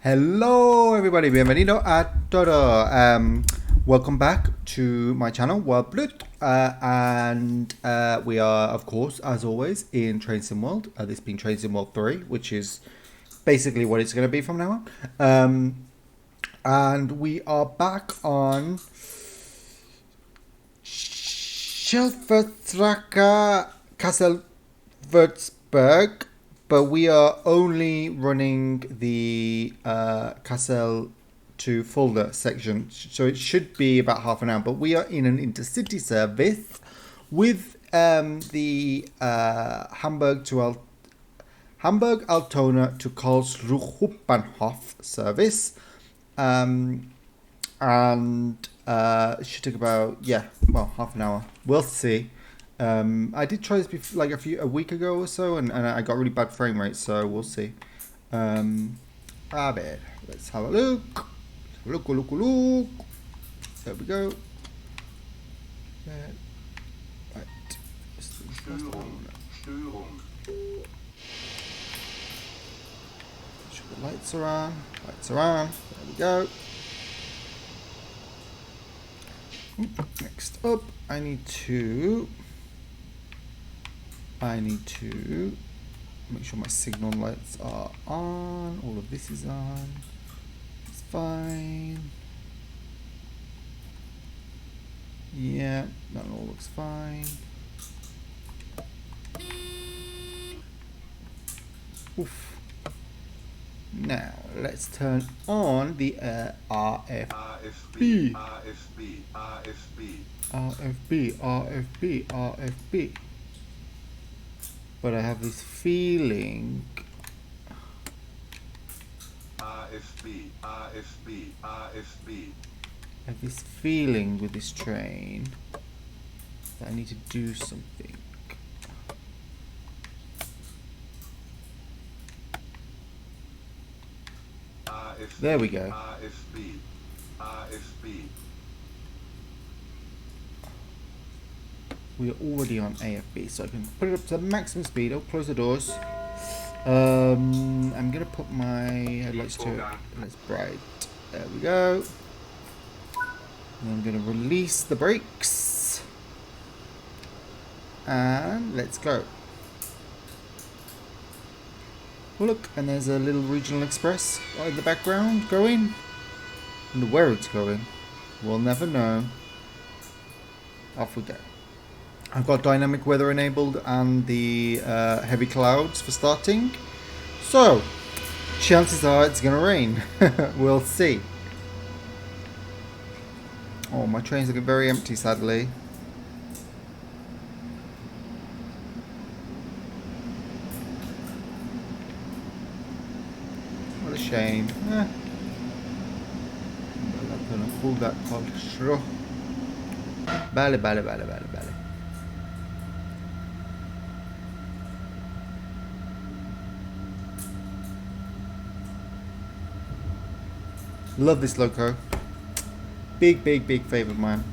Hello everybody, bienvenido a todo. Welcome back to my channel, World Blut. And we are, of course, as always, in Train Sim World. This being Train Sim World 3, which is basically what it's going to be from now on. And we are back on Schildvertracker Kassel Würzburg, but we are only running the Kassel to Fulda section, so it should be about half an hour. But we are in an intercity service with the Hamburg Altona to Karlsruhe Bahnhof service, and it should take about half an hour. We'll see. I did try this before, like a week ago or so, and I got really bad frame rate, so we'll see. Let's have a look. Look. There we go. Right. Sure the lights are on. There we go. Next up, I need to make sure my signal lights are on. All of this is on. It's fine. Yeah, that all looks fine. Oof. Now let's turn on the RFB. RFB. But I have this feeling. RFB. I have this feeling with this train that I need to do something. There we go. We are already on AFB, so I can put it up to the maximum speed. I'll close the doors. I'm gonna put my headlights to let's bright. There we go. And I'm gonna release the brakes. And let's go. Oh, look, and there's a little regional express in the background going. I wonder where it's going. We'll never know. Off we go. I've got dynamic weather enabled and the heavy clouds for starting. So, chances are it's going to rain. We'll see. Oh, my train's looking very empty, sadly. What a shame. Fulda Karlsruhe. Bale. Love this Loco. Big favourite of mine.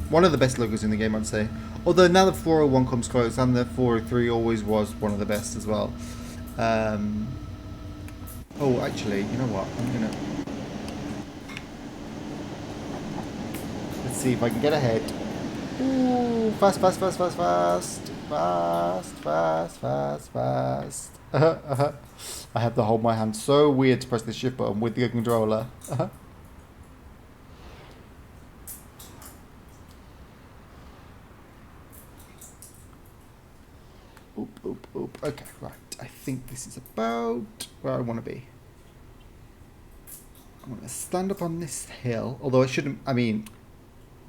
One of the best logos in the game, I'd say. Although now the 401 comes close, and the 403 always was one of the best as well. Oh, actually, you know what? I'm gonna... Let's see if I can get ahead. Ooh, fast. I have to hold my hand so weird to press the shift button with the controller. Oop. Okay, right. I think this is about where I want to be. I'm going to stand up on this hill, although I shouldn't,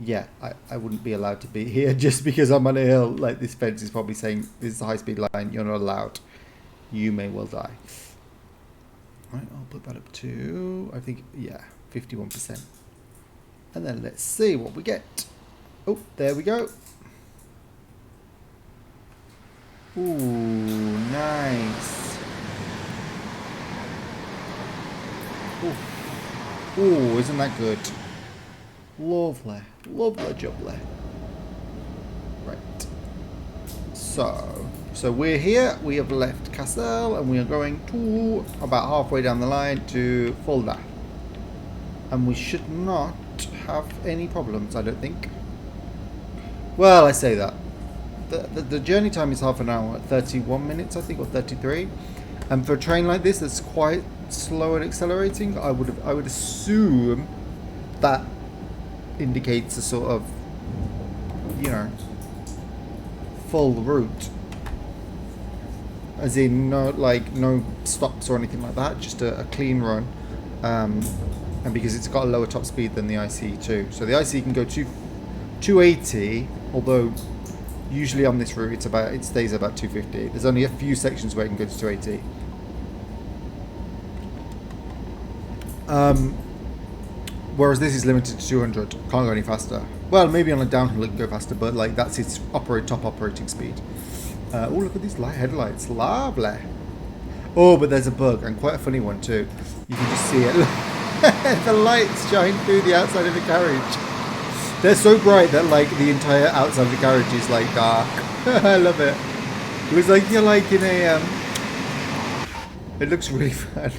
yeah, I wouldn't be allowed to be here just because I'm on a hill. Like, this fence is probably saying, this is a high-speed line, you're not allowed. You may well die. Right, I'll put that up to, I think, yeah, 51%. And then let's see what we get. Oh, there we go. Ooh, nice. Ooh, isn't that good? Lovely jubbly. Right. So, So we're here, we have left Kassel and we are going to about halfway down the line to Fulda. And we should not have any problems, I don't think. Well, I say that. The journey time is half an hour, 31 minutes I think, or 33. And for a train like this that's quite slow and accelerating, I would assume that indicates a sort of, you know, full route. As in, no stops or anything like that, just a clean run. And because it's got a lower top speed than the ICE too. So the ICE can go to 280, although usually on this route it stays about 250. There's only a few sections where it can go to 280. Whereas this is limited to 200. Can't go any faster. Well, maybe on a downhill it can go faster, but like that's its top operating speed. Oh, look at these headlights. Lovely. Oh, but there's a bug, and quite a funny one too. You can just see it. The lights shine through the outside of the carriage. They're so bright that like the entire outside of the carriage is like dark. I love it. It looks like you're like in a it looks really fun.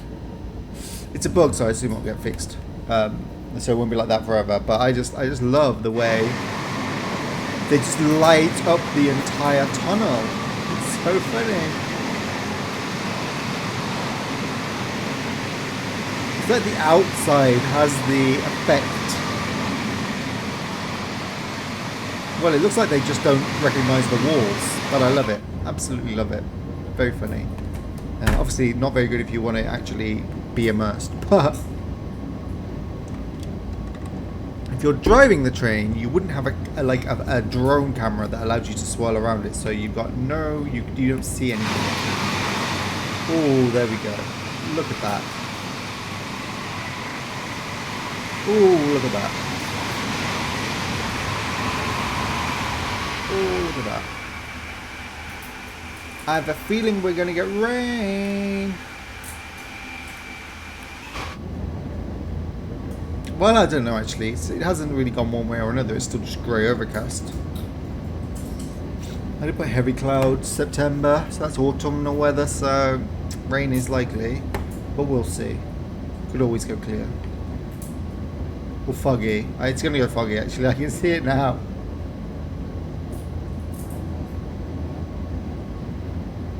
It's a bug, so I assume it'll get fixed. So it won't be like that forever. But I just love the way they just light up the entire tunnel. It's so funny. It's like the outside has the effect. Well, it looks like they just don't recognise the walls, but I love it. Absolutely love it. Very funny. Obviously not very good if you want to actually be immersed, but if you're driving the train, you wouldn't have a drone camera that allows you to swirl around it, so you've got you don't see anything. Oh, there we go. Look at that. Oh, look at that. Oh, look at that. I have a feeling we're going to get rain. Well, I don't know actually. It hasn't really gone one way or another. It's still just grey overcast. I did put heavy clouds September, so that's autumnal weather, so rain is likely, but we'll see. Could always go clear. Or foggy. It's going to go foggy actually. I can see it now.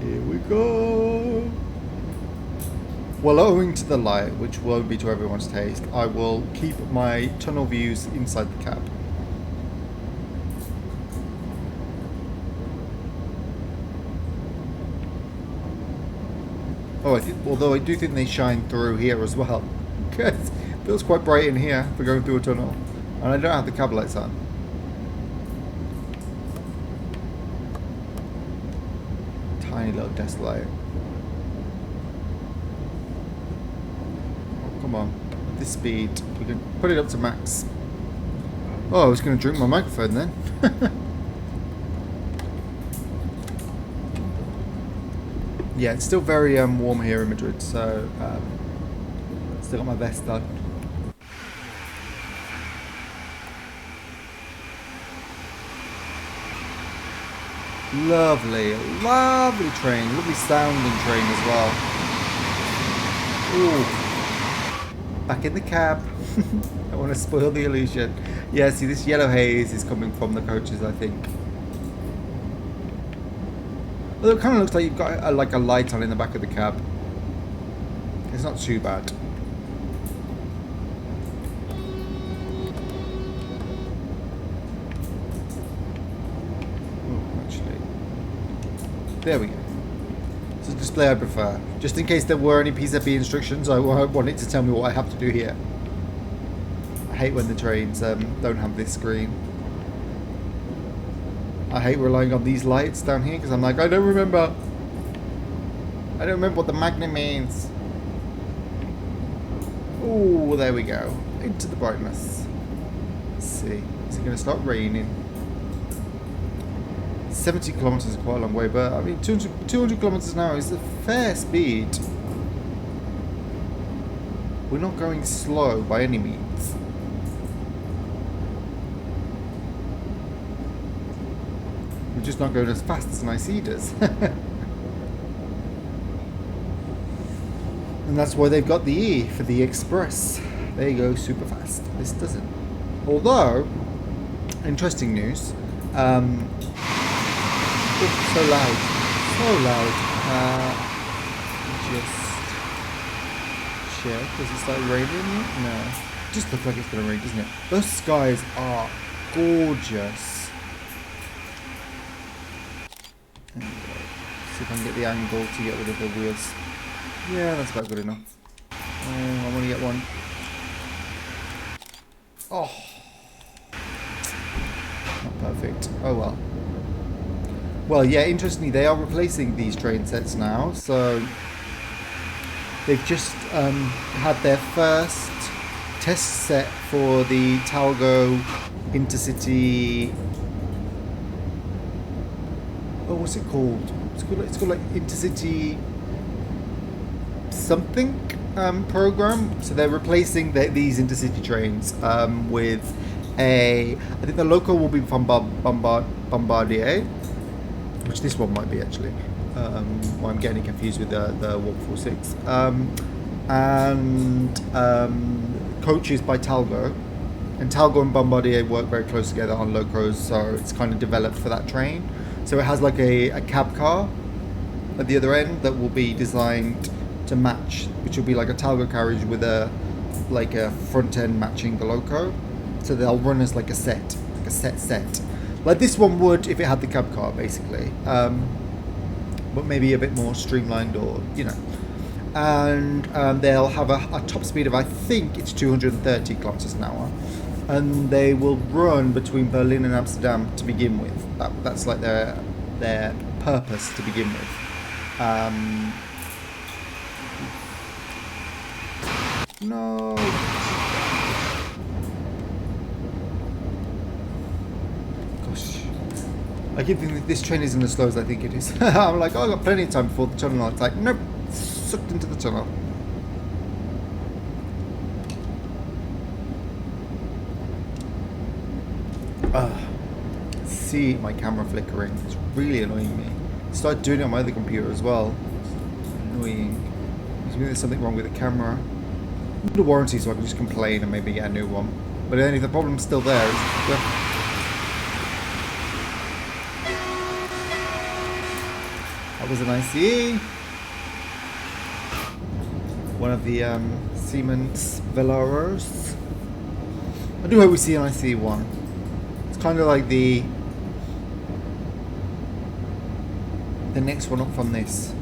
Here we go. Well, owing to the light, which won't be to everyone's taste, I will keep my tunnel views inside the cab. Oh, although I do think they shine through here as well. Because it feels quite bright in here for going through a tunnel. And I don't have the cab lights on. Tiny little desk light. Come on, at this speed, we can put it up to max. Oh, I was going to drink my microphone then. Yeah, it's still very warm here in Madrid, so still got my vest on. Lovely, lovely train, lovely sounding train as well. Ooh. Back in the cab. I want to spoil the illusion. Yeah, see, this yellow haze is coming from the coaches, I think. Although it kind of looks like you've got like a light on in the back of the cab. It's not too bad. Oh, actually. There we go. It's a display I prefer. Just in case there were any PZB instructions, I want it to tell me what I have to do here. I hate when the trains don't have this screen. I hate relying on these lights down here because I'm like, I don't remember what the magnet means. Oh, there we go. Into the brightness. Let's see. Is it going to start raining? 70 kilometers is quite a long way, but I mean 200 kilometers an hour is a fair speed. We're not going slow by any means. We're just not going as fast as an IC does. And that's why they've got the E for the express. They go super fast. This doesn't. Although, interesting news. So loud. So loud. Just check. Does it start raining yet? No. Just looks like it's going to rain, doesn't it? Those skies are gorgeous. There we go. See if I can get the angle to get rid of the wheels. Yeah, that's about good enough. I want to get one. Oh. Not perfect. Oh well. Well, yeah, interestingly, they are replacing these train sets now. So they've just had their first test set for the Talgo Intercity. Oh, what's it called? It's called like Intercity something program. So they're replacing these Intercity trains with I think the Loco will be from Bombardier, which this one might be actually. Well, I'm getting confused with the 146. And coaches by Talgo. And Talgo and Bombardier work very close together on Locos, so it's kind of developed for that train. So it has like a cab car at the other end that will be designed to match, which will be like a Talgo carriage with a front end matching the Loco. So they'll run as like a set, like this one would if it had the cab car, basically. But maybe a bit more streamlined, or you know. And they'll have a top speed of, I think it's 230 kilometers an hour, and they will run between Berlin and Amsterdam to begin with. That's like their purpose to begin with. No. Gosh. I keep thinking this train isn't as slow as I think it is. I'm like, oh, I've got plenty of time before the tunnel. It's like, nope, sucked into the tunnel. See my camera flickering. It's really annoying me. It started doing it on my other computer as well. It's annoying. Maybe there's something wrong with the camera. I'm under warranty, so I can just complain and maybe get a new one. But then if the problem's still there, that was an ICE. One of the Siemens Velaros. I do hope we see an ICE one. It's kind of like the next one up from this.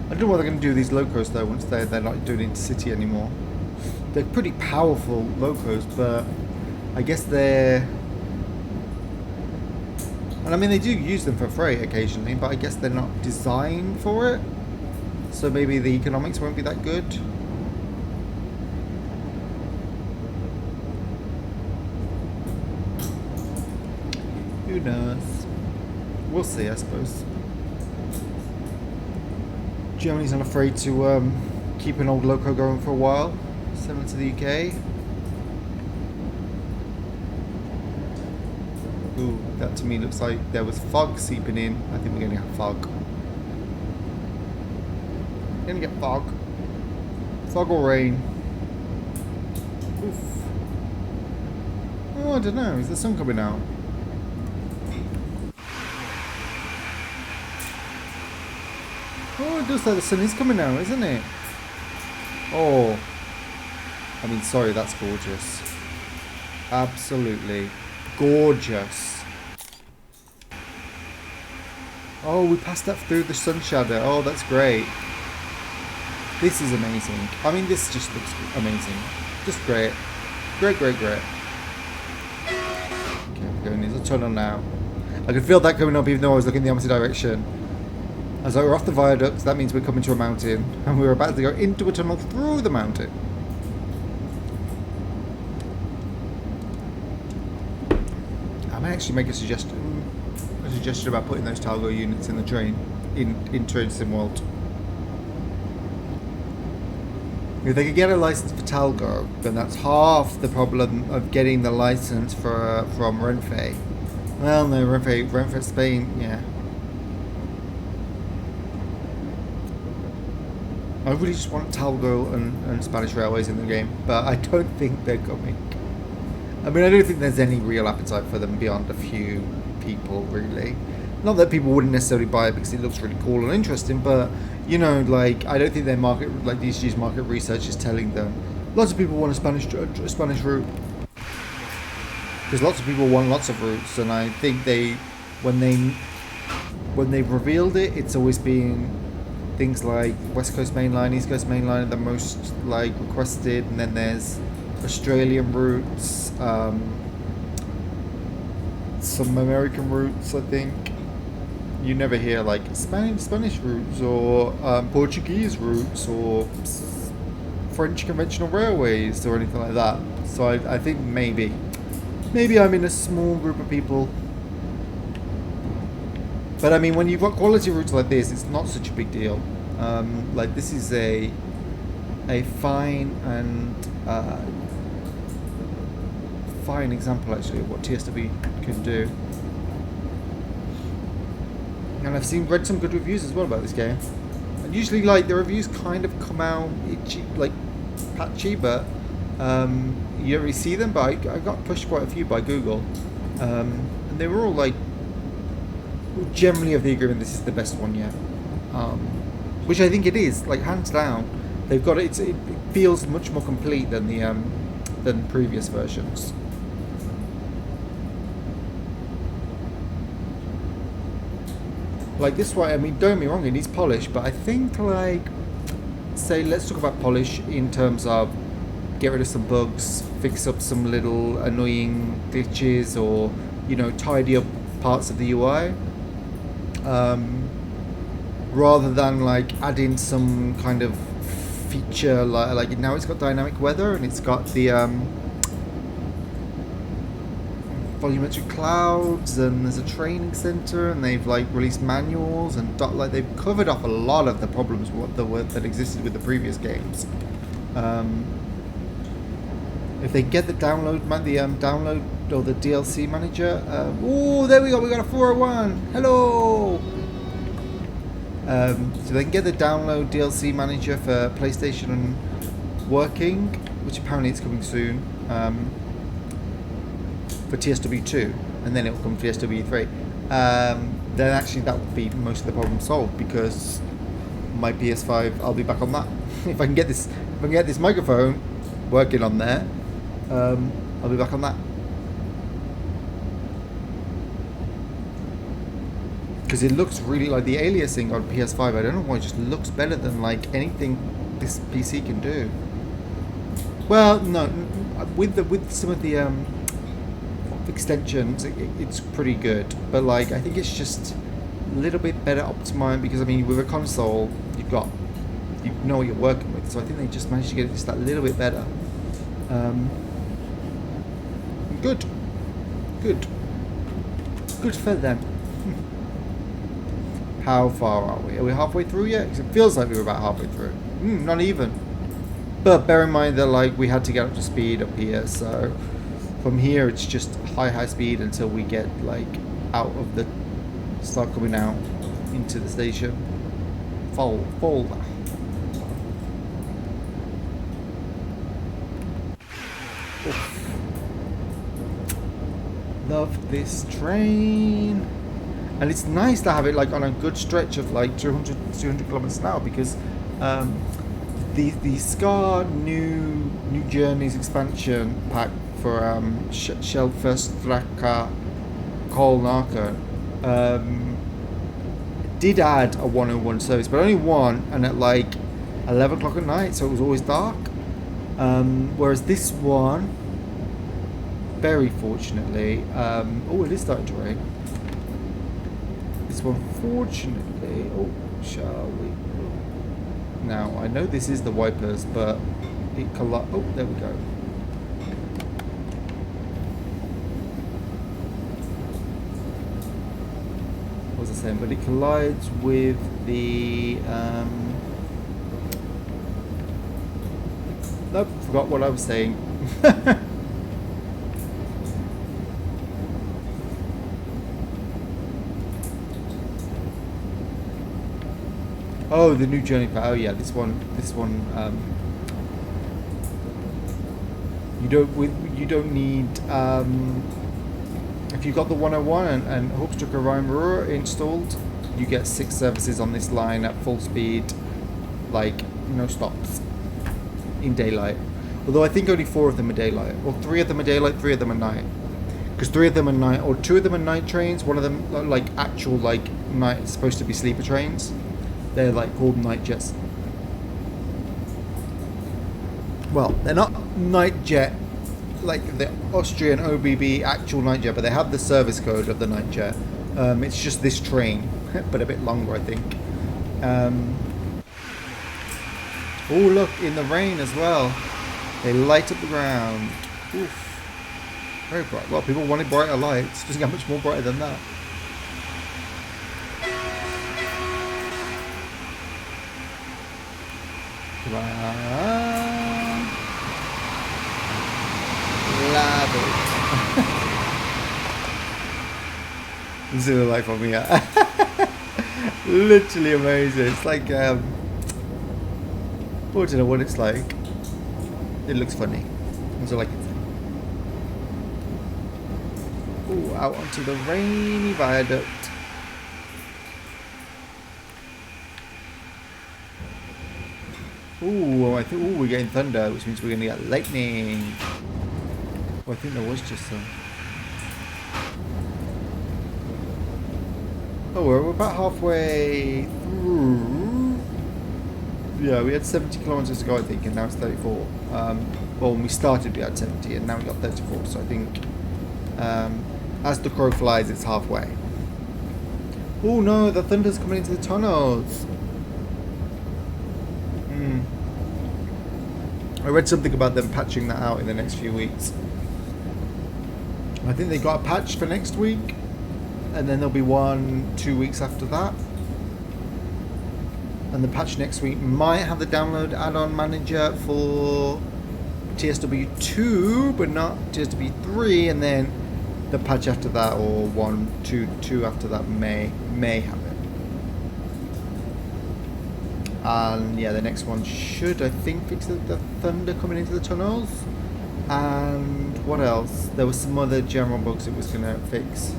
I don't know what they're going to do with these Locos though once they're not doing Intercity anymore. They're pretty powerful Locos, but I guess they're... And I mean, they do use them for freight occasionally, but I guess they're not designed for it. So maybe the economics won't be that good. Who knows? We'll see, I suppose. Germany's not afraid to keep an old Loco going for a while, similar to the UK. Ooh, that to me looks like there was fog seeping in. I think we're going to get fog. We're going to get fog. Fog or rain. Oof. Oh, I don't know. Is the sun coming out? Oh, it does like the sun is coming out, isn't it? Oh. I mean, sorry, that's gorgeous. Absolutely gorgeous. Oh, we passed that through the sun shadow. Oh, that's great. This is amazing. I mean, this just looks amazing. Just great. Great, great, great. Okay, we're going into the tunnel now. I can feel that coming up even though I was looking in the opposite direction. As we're off the viaduct, that means we're coming to a mountain, and we're about to go into a tunnel through the mountain. I may actually make a suggestion about putting those Talgo units in the train, in Train Sim World. If they could get a license for Talgo, then that's half the problem of getting the license from Renfe. Well, no, Renfe Spain, yeah. I really just want Talgo and Spanish Railways in the game, but I don't think they're coming. I mean, I don't think there's any real appetite for them beyond a few people, really. Not that people wouldn't necessarily buy it because it looks really cool and interesting, but, you know, like, I don't think their market, like, DCG's market research is telling them. Lots of people want a Spanish route. Because lots of people want lots of routes, and I think when they've revealed it, it's always been things like West Coast Main Line, East Coast Main Line are the most, like, requested, and then there's Australian routes, some American routes, I think. You never hear like Spanish routes or Portuguese routes or French conventional railways or anything like that. So I think maybe I'm in a small group of people. But I mean, when you've got quality routes like this, it's not such a big deal. Like this is a fine and fine example actually of what TSW can do. And I've read some good reviews as well about this game. And usually, like, the reviews kind of come out itchy, like patchy, but you don't really see them. But I got pushed quite a few by Google, and they were all like generally of the agreement this is the best one yet, which I think it is, like hands down. They've got it. It feels much more complete than than previous versions. Like this one, I mean, don't get me wrong, it needs polish, but I think, like, say, let's talk about polish in terms of get rid of some bugs, fix up some little annoying glitches, or, you know, tidy up parts of the UI, rather than, like, add in some kind of feature, like now it's got dynamic weather, and it's got the, volumetric clouds, and there's a training center, and they've like released manuals and like they've covered up a lot of the problems that existed with the previous games. If they get the download or the DLC manager, oh, there we go, we got a 401. Hello. So they can get the download DLC manager for PlayStation working, which apparently it's coming soon. For TSW2, and then it will come to TSW3, then actually that would be most of the problem solved, because my PS5, I'll be back on that. If I can get this microphone working on there, I'll be back on that. Because it looks really like the aliasing on PS5. I don't know why it just looks better than like anything this PC can do. Well, no, with some of the extensions, it's pretty good, but like I think it's just a little bit better optimized, because I mean with a console you know what you're working with, so I think they just managed to get it just that little bit better. Good for them. How far are we? Are we halfway through yet? Because it feels like we were about halfway through. Not even. But bear in mind that like we had to get up to speed up here, so from here it's just high speed until we get like start coming out into the station. Fulda. Love this train, and it's nice to have it like on a good stretch of like 200 kilometers an hour, because the SCAR new Journeys expansion pack for Självförsträcka Kolnaka did add a 101 service, but only one, and at like 11 o'clock at night, so it was always dark. Whereas this one, very fortunately, oh, it is starting to rain. This one, fortunately, oh, shall we? Now, I know this is the wipers, but it oh, there we go. What was I saying? But it collides with the Nope, forgot what I was saying. Oh, the new journey pack. Oh yeah, this one. You don't need. If you've got the 101 and Hookstruck Orion Ruhr installed, you get 6 services on this line at full speed, like no stops in daylight. Although I think only 4 of them are daylight, or 3 of them are daylight, 3 of them are night. Because 3 of them are night, or 2 of them are night trains. One of them like actual like night, supposed to be sleeper trains. They're like called night jets. Well, they're not night jet like the Austrian OBB actual night jet, but they have the service code of the night jet. It's just this train, but a bit longer, I think. Oh, look, in the rain as well. They light up the ground. Oof. Very bright. Well, people wanted brighter lights. Doesn't get much more brighter than that. Love it. This is a light for me. Literally amazing. It's like, I don't know what it's like. It looks funny. That's all I can say. Ooh, out onto the rainy viaduct. Ooh, I think we're getting thunder, which means we're going to get lightning. Oh, I think there was just some. Oh, we're about halfway through. Yeah, we had 70 kilometers to go, I think, and now it's 34. Well, when we started, we had 70, and now we got 34. So I think, as the crow flies, it's halfway. Oh no, the thunder's coming into the tunnels. I read something about them patching that out in the next few weeks. I think they got a patch for next week, and then there'll be 1-2 weeks after that. And the patch next week might have the download add-on manager for TSW2, but not TSW3, and then the patch after that, or 1-2 after that may have it. And yeah, the next one should, I think, fix the thunder coming into the tunnels. And what else? There was some other general bugs it was going to fix.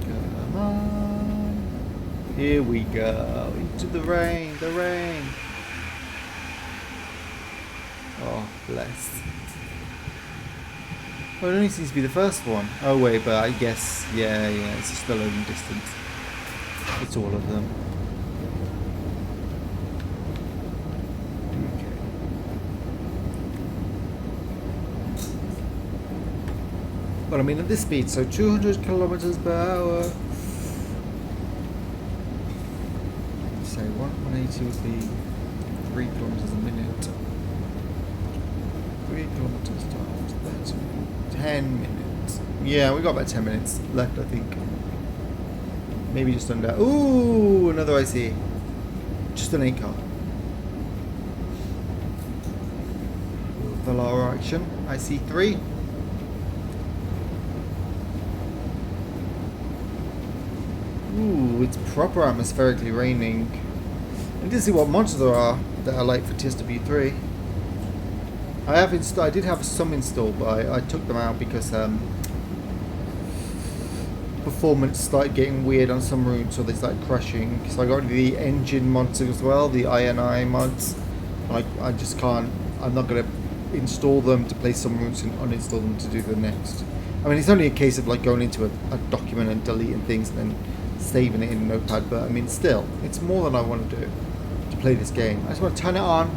Come on. Here we go. Into the rain. Oh, bless. Well, it only seems to be the first one. Oh wait, but I guess, yeah, it's just the loading distance. It's all of them. Okay. But I mean, at this speed, so 200 kilometers per hour. So 180 would be 3 kilometers a minute. 3 kilometers times 30. 10 minutes. Yeah, we got about 10 minutes left, I think. Maybe just under. Ooh, another IC. Just an 8 car. Velar action. IC3. Ooh, it's proper atmospherically raining. I didn't see what mods there are that are like for TSW3. I did have some installed, but I took them out because performance started getting weird on some routes, so they started crashing. So I got the engine mods as well, the INI mods. I just can't. I'm not going to install them to play some routes and uninstall them to do the next. I mean, it's only a case of like going into a document and deleting things and then saving it in Notepad. But I mean, still, it's more than I want to do to play this game. I just want to turn it on,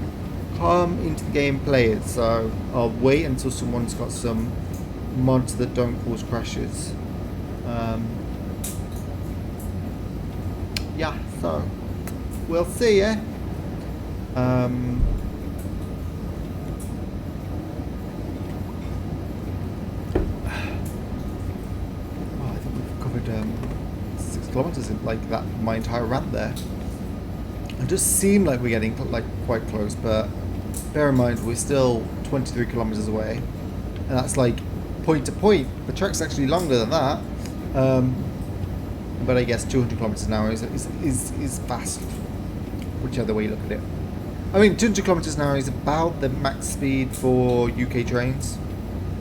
come into the game, play it. So I'll wait until someone's got some mods that don't cause crashes. Yeah, so we'll see, yeah. Oh, I think we've covered 6 kilometers in like that my entire rant there. It does seem like we're getting like quite close, but bear in mind we're still 23 kilometers away, and that's like point to point. The track's actually longer than that, but I guess 200 kilometers an hour is fast, whichever way you look at it. I mean, 200 kilometers an hour is about the max speed for UK trains.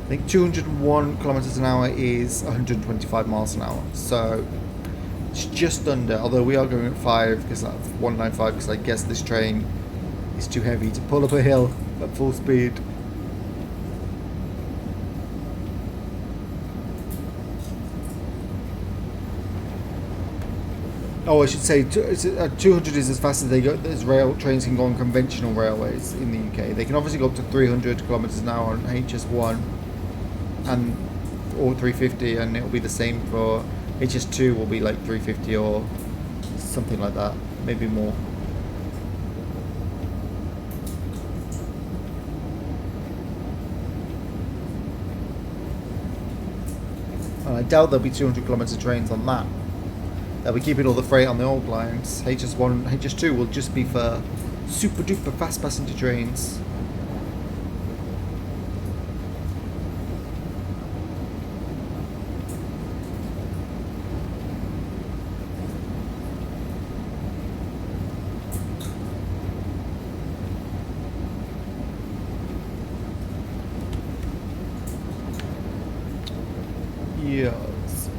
I think 201 kilometers an hour is 125 miles an hour, so it's just under, although we are going at 5 because that's 195, because I guess this train is too heavy to pull up a hill at full speed. Oh, I should say 200 is as fast as they go, as rail trains can go on conventional railways in the UK. They can obviously go up to 300 kilometers an hour on HS1 and or 350, and it'll be the same for HS2. Will be like 350 or something like that, maybe more. And I doubt there'll be 200 kilometer trains on that. They'll be keeping all the freight on the old lines. HS1, HS2 will just be for super duper fast passenger trains. Yes.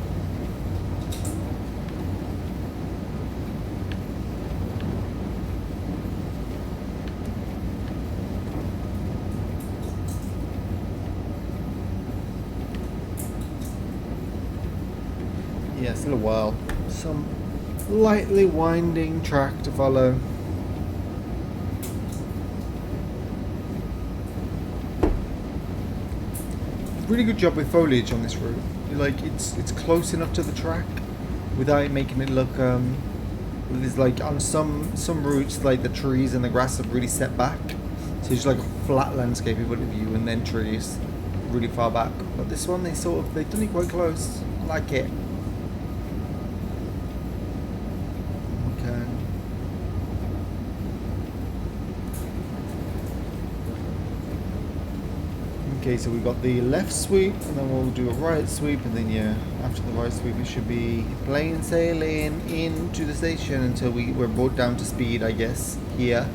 Yeah, still a while. Some lightly winding track to follow. Really good job with foliage on this route. Like it's close enough to the track without making it look. There's like on some routes like the trees and the grass are really set back, so it's like a flat landscape in front of you and then trees really far back. But this one they've done it quite close. I like it. Okay, so we've got the left sweep, and then we'll do a right sweep, and then yeah, after the right sweep it should be plain sailing into the station until we're brought down to speed, I guess, here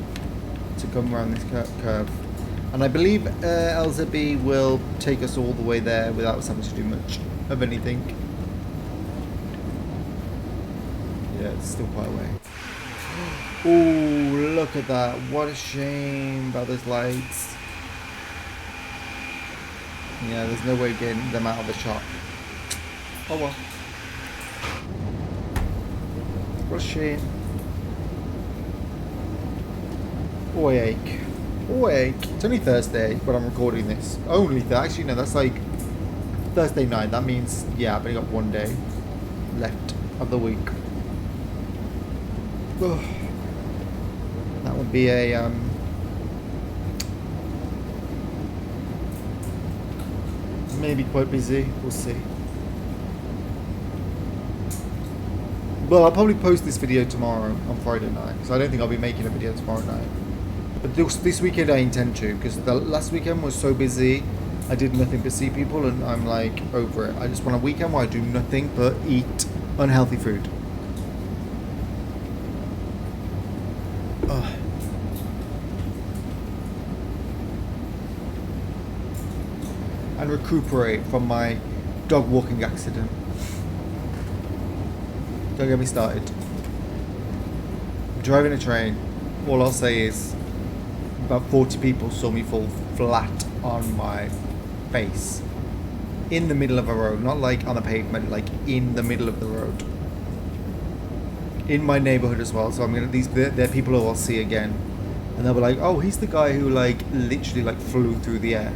to come around this curve. And I believe LZB will take us all the way there without us having to do much of anything. Yeah, it's still quite a way. Oh, look at that. What a shame about those lights. Yeah, there's no way of getting them out of the shot. Oh well. What a shame. Oh, I ache. Oh, I ache. It's only Thursday when I'm recording this. Actually, no, that's like Thursday night. That means, yeah, I've only got one day left of the week. Ugh. That would be a, maybe quite busy, we'll see. Well, I'll probably post this video tomorrow on Friday night, so I don't think I'll be making a video tomorrow night. But this weekend I intend to, because the last weekend was so busy, I did nothing but see people, and I'm like over it. I just want a weekend where I do nothing but eat unhealthy food. Ugh. And recuperate from my dog walking accident. Don't get me started. I'm driving a train. All I'll say is about 40 people saw me fall flat on my face in the middle of a road, not like on the pavement, like in the middle of the road, in my neighborhood as well. So I'm gonna they're people who I'll see again, and they'll be like, oh, he's the guy who like literally like flew through the air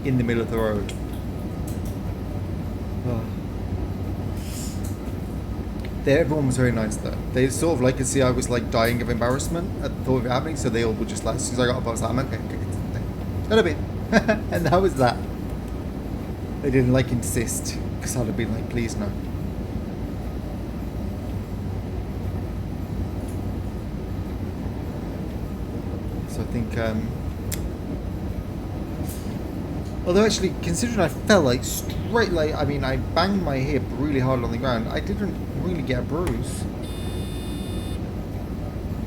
in the middle of the road. Oh. Everyone was very nice though. They sort of like could see I was like dying of embarrassment at the thought of it happening, so they all were just like, as soon as I got up I was like, I'm okay, got a bit. And that was that. They didn't like insist, because I'd have been like, please no. think. Although actually, considering I fell like straight, like I mean, I banged my hip really hard on the ground. I didn't really get a bruise.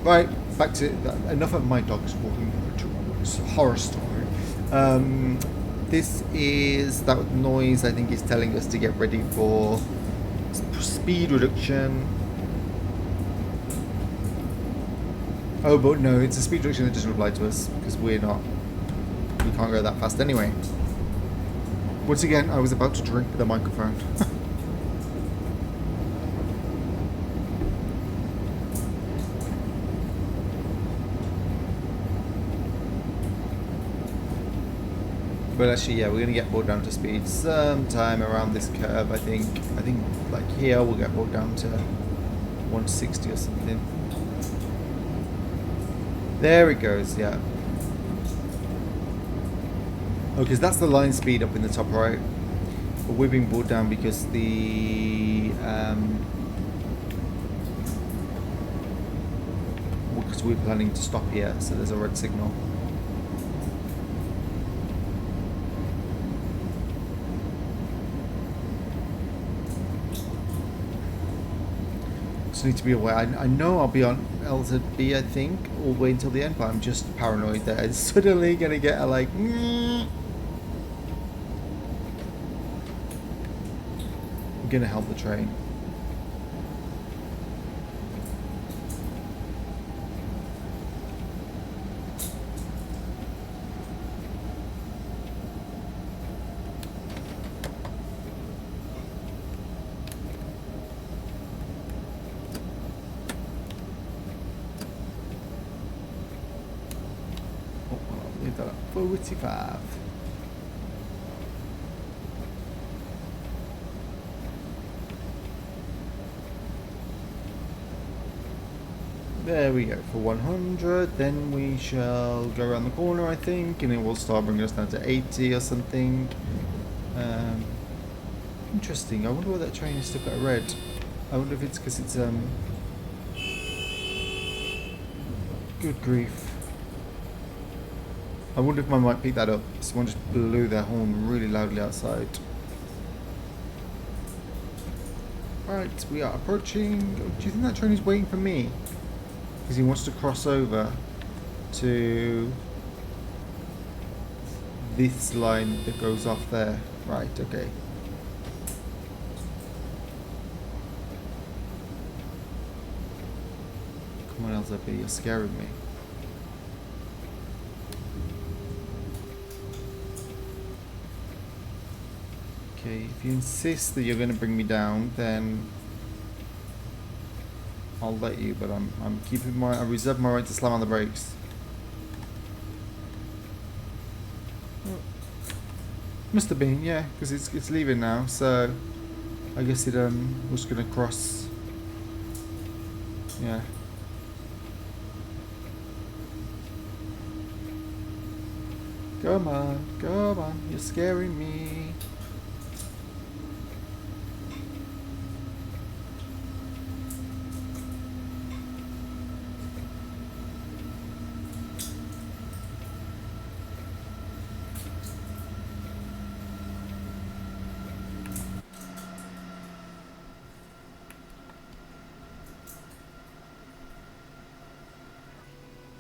Right, back to enough of my dogs walking towards horror story. This is that noise. I think is telling us to get ready for speed reduction. Oh, but no, it's a speed reduction that doesn't apply to us because we can't go that fast anyway. Once again, I was about to drink the microphone. But actually, yeah, we're going to get brought down to speed sometime around this curve, I think. I think, like, here we'll get brought down to 160 or something. There it goes, yeah. Oh, because that's the line speed up in the top right. But we're being brought down because because we're planning to stop here, so there's a red signal. Just need to be aware. I know I'll be on LZB, I think, all the way until the end, but I'm just paranoid that it's suddenly going to get a like... I'm going to help the train. Leave that at 45. There we go, for 100, then we shall go around the corner, I think, and it will start bringing us down to 80 or something. Interesting, I wonder why that train is stuck at red. I wonder if it's because it's, good grief. I wonder if I might pick that up. Someone just blew their horn really loudly outside. Right, we are approaching. Do you think that train is waiting for me? Because he wants to cross over to this line that goes off there. Right, okay. Come on, LZB, you're scaring me. Okay, if you insist that you're going to bring me down, then I'll let you, but I'm keeping I reserve my right to slam on the brakes. Oh. Must have been, yeah, because it's leaving now, so I guess it was going to cross. Yeah. Come on, you're scaring me.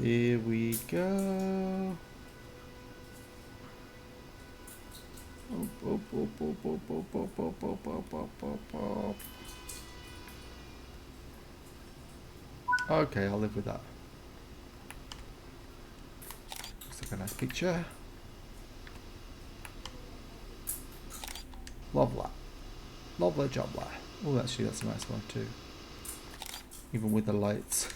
Here we go. Okay, I'll live with that. Looks like a nice picture. Lovely. Lovely job there. Oh, actually, that's a nice one too. Even with the lights.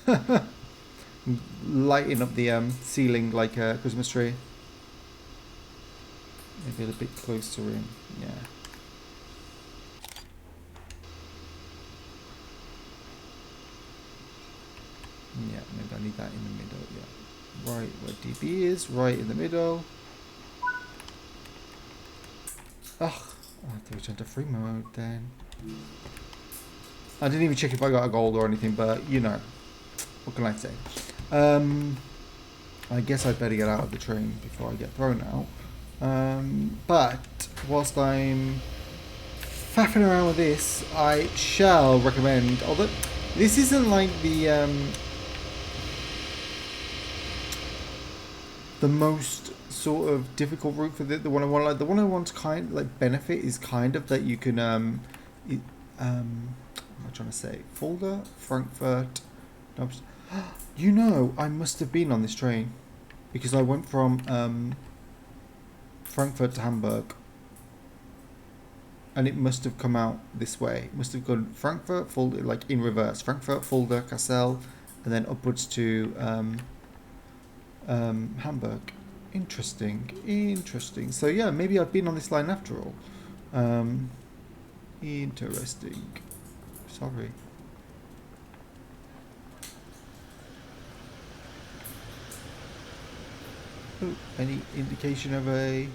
Lighting up the ceiling like a Christmas tree. Maybe a bit closer in, yeah. Yeah, maybe I need that in the middle, yeah. Right where DB is, right in the middle. Ugh, I'll have to return to free mode then. I didn't even check if I got a gold or anything, but you know, what can I say? I guess I'd better get out of the train before I get thrown out. But whilst I'm faffing around with this, I shall recommend, although this isn't like the most sort of difficult route for the 101. Like the 101's kind like benefit is kind of that you can what am I trying to say? Fulda, Frankfurt. No, you know, I must have been on this train because I went from Frankfurt to Hamburg, and it must have come out this way. It must have gone Frankfurt, Fulda, like in reverse. Frankfurt, Fulda, Kassel, and then upwards to Hamburg. Interesting. So yeah, maybe I've been on this line after all. Interesting. Sorry. Oh, any indication of a...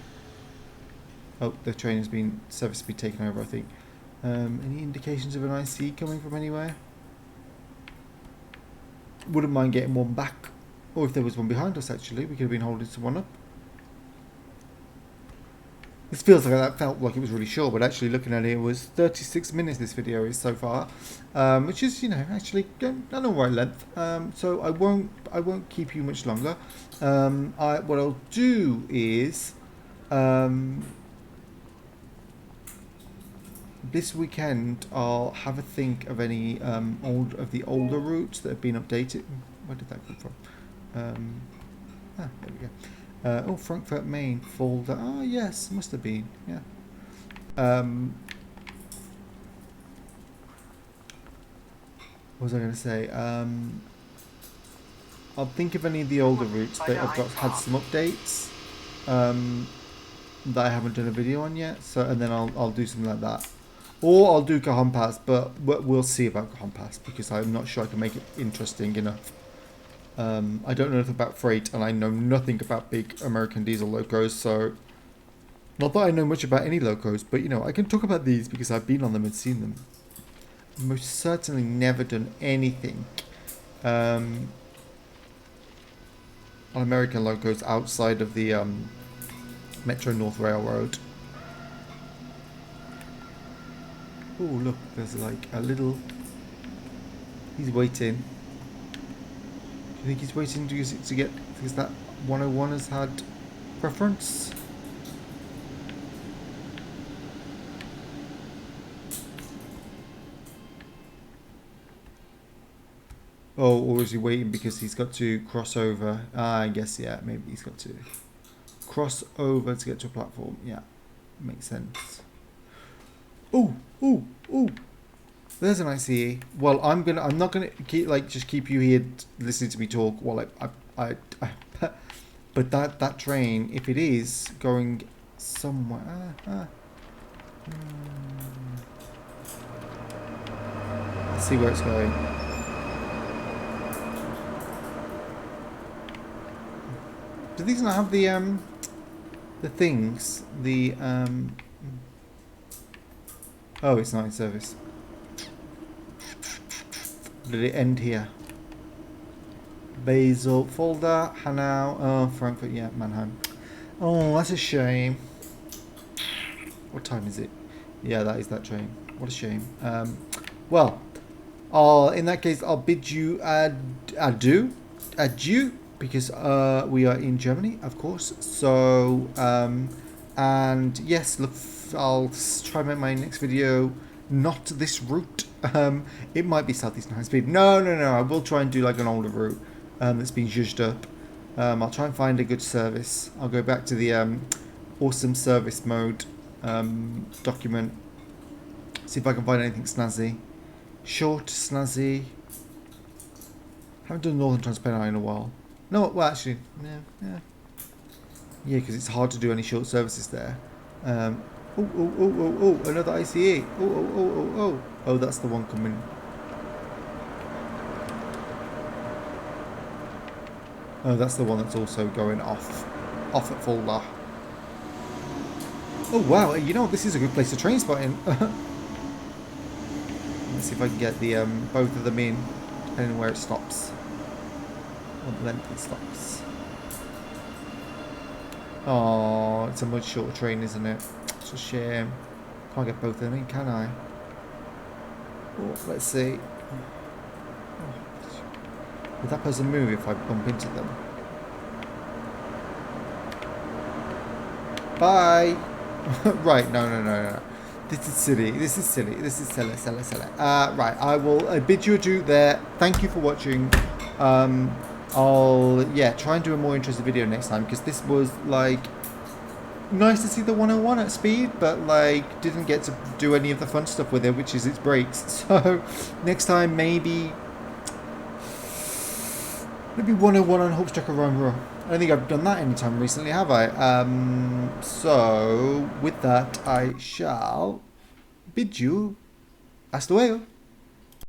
Oh, the train has been... service has been taken over, I think. Any indications of an IC coming from anywhere? Wouldn't mind getting one back. Or if there was one behind us, actually, we could have been holding someone up. This feels like that felt like it was really short, but actually looking at it, it was 36 minutes this video is so far, which is, you know, actually an alright length. So I won't keep you much longer. What I'll do is this weekend I'll have a think of any the older routes that have been updated. Where did that come from? There we go. Oh, Frankfurt Main, Fulda. Oh, yes, must have been. Yeah. What was I going to say? I'll think of any of the older routes that I've had some updates that I haven't done a video on yet. So, and then I'll do something like that, or I'll do Cajon Pass. But we'll see about Cajon Pass because I'm not sure I can make it interesting enough. I don't know anything about freight, and I know nothing about big American diesel locos, so not that I know much about any locos, but you know, I can talk about these because I've been on them and seen them. Most certainly never done anything on American locos outside of the Metro North Railroad. Oh, look, there's like a little... He's waiting. Do you think he's waiting to get... because that 101 has had preference? Oh, or is he waiting because he's got to cross over? I guess, yeah, maybe he's got to cross over to get to a platform. Yeah, makes sense. Oh, there's an ICE. Well, I'm not gonna keep you here listening to me talk while I but that train, if it is going somewhere, let's see where it's going. Do these not have the things? Oh, it's not in service. Did it end here? Basel, Fulda, Hanau, oh, Frankfurt, yeah, Mannheim. Oh, that's a shame. What time is it? Yeah, that is that train. What a shame. Well, in that case, I'll bid you adieu, because we are in Germany, of course. So, and yes, look, I'll try and make my next video not this route. It might be Southeastern High Speed. No. I will try and do like an older route that's been zhuzhed up. I'll try and find a good service. I'll go back to the awesome service mode document. See if I can find anything snazzy. Short, snazzy. Haven't done Northern Transpennine in a while. No, well actually, yeah, because it's hard to do any short services there. Oh, another ICE. Oh, that's the one coming. Oh, that's the one that's also going off at Fulda. Oh wow, you know, this is a good place to train spot in. Let's see if I can get the both of them in, depending on where it stops. What length it stops. Oh, it's a much shorter train, isn't it? It's a shame. Can't get both of them in, can I? Oh, let's see. Would that person move if I bump into them? Bye! Right, no. This is silly. This is silly. This is silly. Right, I will bid you adieu there. Thank you for watching. I'll, try and do a more interesting video next time, because this was, like, nice to see the 101 at speed, but, like, didn't get to do any of the fun stuff with it, which is its brakes. So, next time, maybe 101 on Hopstruck Aurora. I don't think I've done that anytime recently, have I? So, with that, I shall bid you hasta luego.